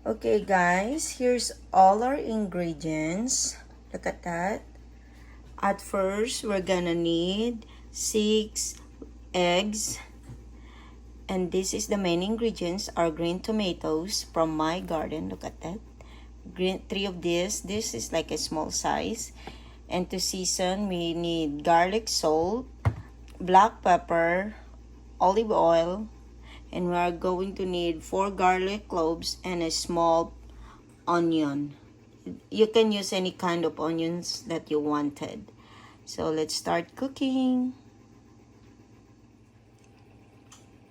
Okay guys, here's all our ingredients. Look at that. At first, we're gonna need 6 eggs. And this is the main ingredients, are green tomatoes from my garden. Look at that. 3 of this. This is like a small size. And to season, we need garlic, salt, black pepper, olive oil, and we are going to need 4 garlic cloves and a small onion. You can use any kind of onions that you wanted. So let's start cooking.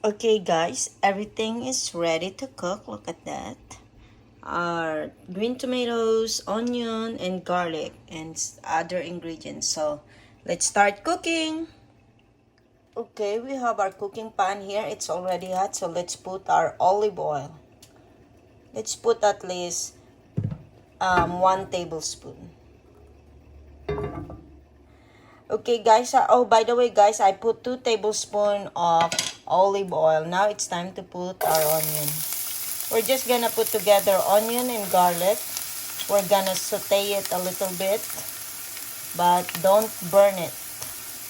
Okay guys, everything is ready to cook. Look at that. Our green tomatoes, onion, and garlic, and other ingredients. So let's start cooking. Okay, we have our cooking pan here. It's already hot, so let's put our olive oil. Let's put at least 1 tablespoon. Okay guys, oh by the way guys, I put 2 tablespoons of olive oil. Now it's time to put our onion. We're just gonna put together onion and garlic. We're gonna saute it a little bit, but don't burn it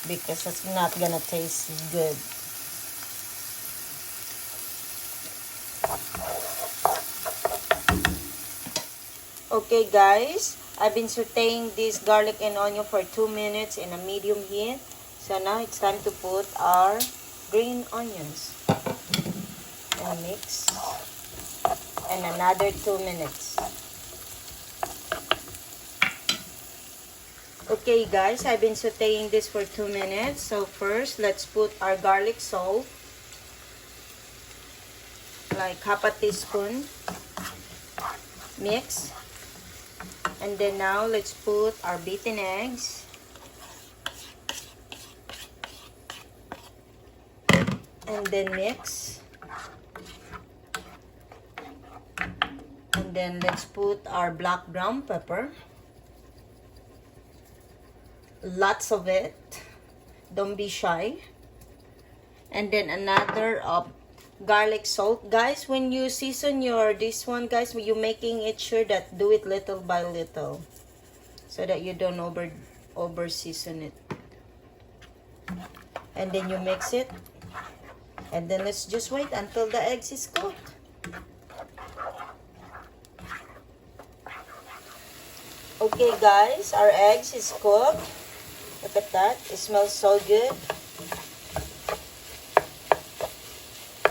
because it's not gonna taste good. Okay guys, I've been sauteing this garlic and onion for 2 minutes in a medium heat. So now it's time to put our green onions and mix, and another 2 minutes. Okay guys, I've been sauteing this for 2 minutes. So first, let's put our garlic salt, like half a teaspoon. Mix. And then now let's put our beaten eggs. And then mix. And then let's put our black brown pepper. Lots of it. Don't be shy. And then another of garlic salt. Guys, when you season this one, guys, when you're making it, sure that do it little by little so that you don't over season it. And then you mix it. And then let's just wait until the eggs is cooked. Okay guys, our eggs is cooked. Look at that. It smells so good.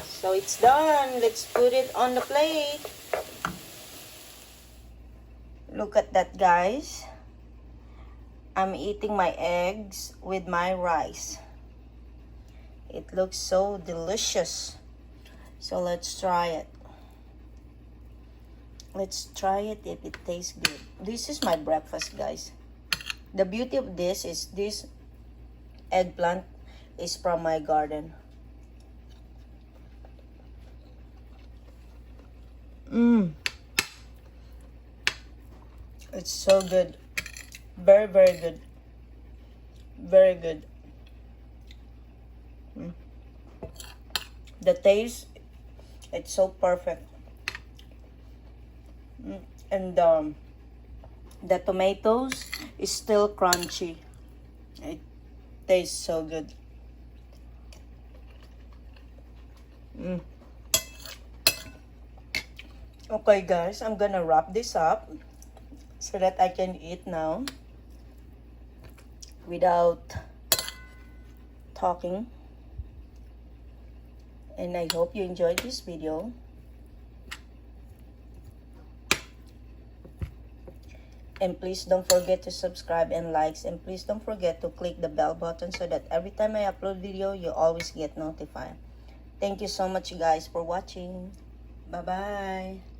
So it's done. Let's put it on the plate. Look at that guys. I'm eating my eggs with my rice. It looks so delicious. So let's try it. Let's try it if it tastes good. This is my breakfast guys. The beauty of this is this eggplant is from my garden. It's so good. Very, very good. Very good. The taste, it's so perfect. And the tomatoes is still crunchy. It tastes so good. Okay guys, I'm gonna wrap this up so that I can eat now without talking. And I hope you enjoyed this video. And please don't forget to subscribe and likes, and please don't forget to click the bell button so that every time I upload video, you always get notified. Thank you so much guys for watching. Bye bye.